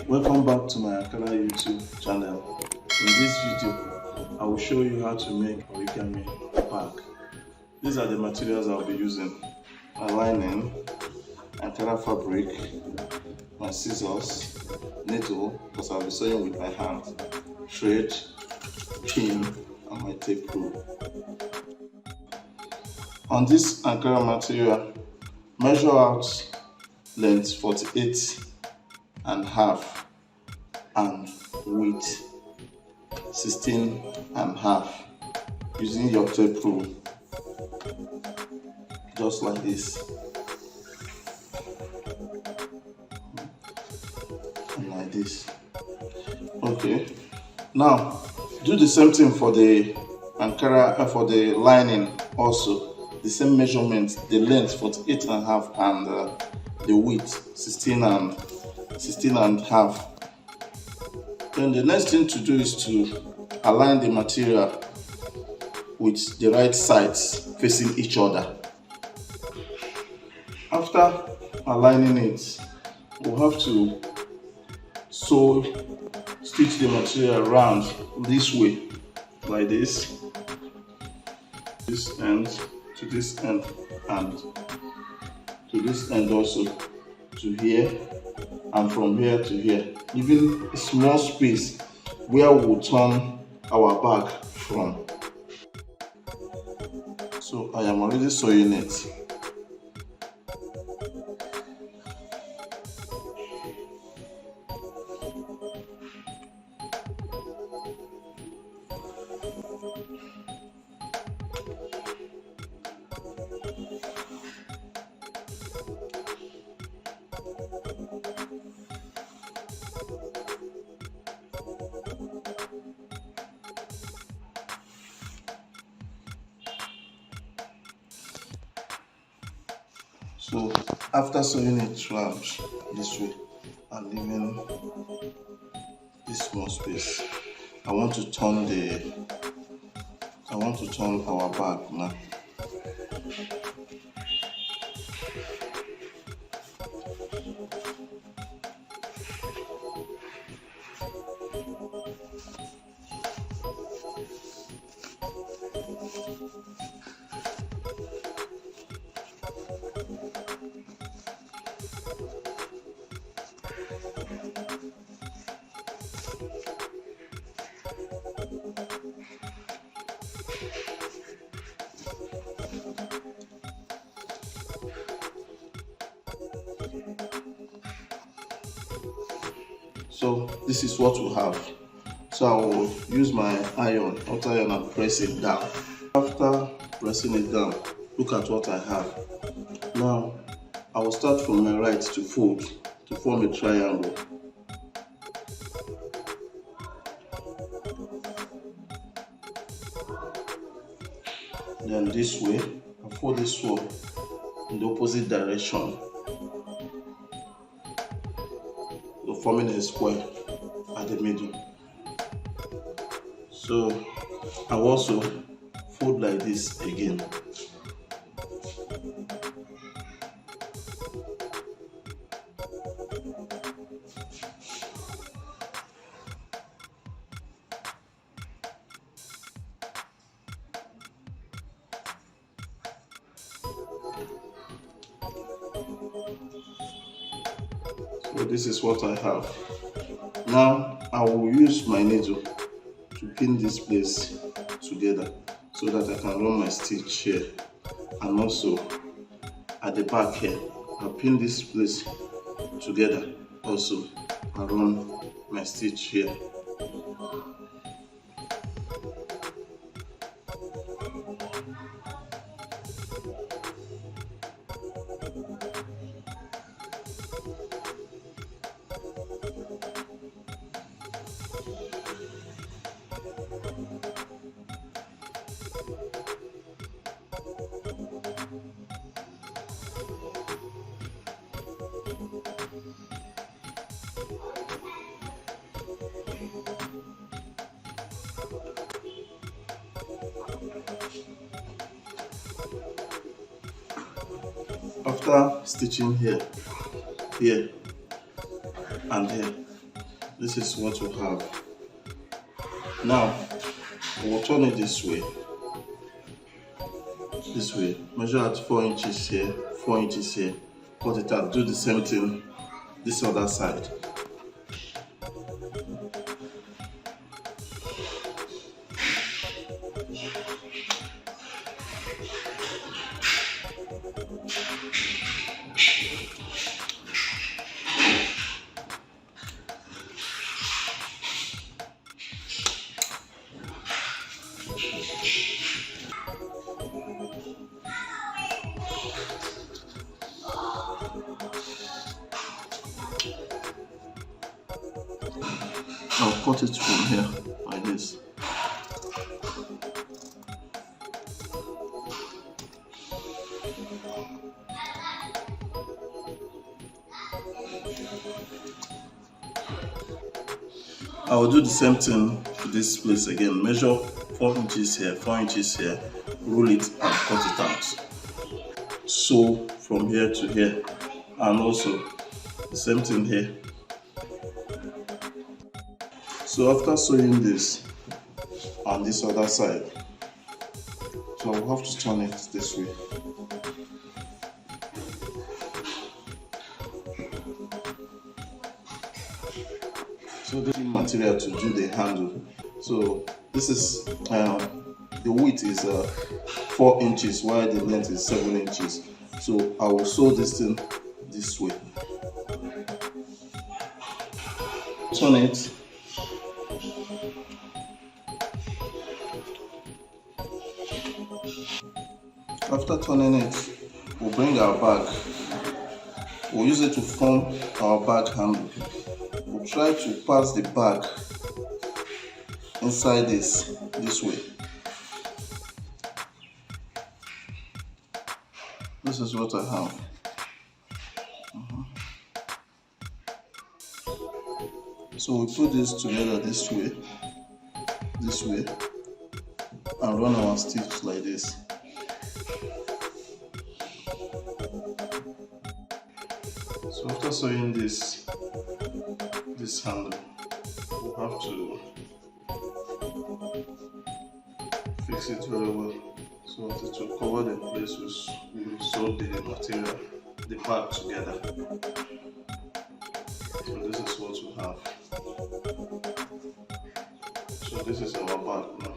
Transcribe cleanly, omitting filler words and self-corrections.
Welcome back to my Ankara YouTube channel. In this video, I will show you how to make origami bag. These are the materials I will be using: my lining, Ankara fabric, my scissors, needle because I'll be sewing with my hand, thread, pin, and my tape rule. On this Ankara material, measure out length 48 and half and width 16 and half using your tape rule, just like this and like this. Okay, now do the same thing for the Ankara, for the lining also. The same measurement, the length 48 and half and the width 16 and half. Then the next thing to do is to align the material with the right sides facing each other. After aligning it, we'll have to stitch the material around this way, like this end to this end and to this end also to here, and from here to here, leaving a small space where we'll turn our bag from. So I am already sewing it. So after sewing it round this way and leaving this small space, I want to turn our bag now. So this is what we have. So I will use my hot iron and press it down. After pressing it down, look at what I have. Now I will start from my right to fold to form a triangle. Then this way, I fold this one in the opposite direction, forming a square at the middle. So I will also fold like this again. So this is what I have. Now I will use my needle to pin this place together so that I can run my stitch here, and also at the back here I'll pin this place together also and run my stitch here. After stitching here and here, This is what we have. Now we'll turn it this way. This way. Measure at 4 inches here, 4 inches here. Cut it out. Do the same thing this other side. I'll cut it from here like this. I will do the same thing to this place again. Measure 4 inches here, 4 inches here, roll it and cut it out. Sew from here to here, and also the same thing here. So after sewing this on this other side, so I'll have to turn it this way. So this material to do the handle. So this is the width is 4 inches while the length is 7 inches. So I will sew this thing this way. Turn it. After turning it, we'll bring our bag. We'll use it to form our bag handle. We'll try to pass the bag inside this way. This is what I have. So we put this together this way, and run our stitch like this. So after sewing this handle, we'll have to fix it very well so that it will cover the place we sew the material, the bag together. So this is what we have. So this is our bag now.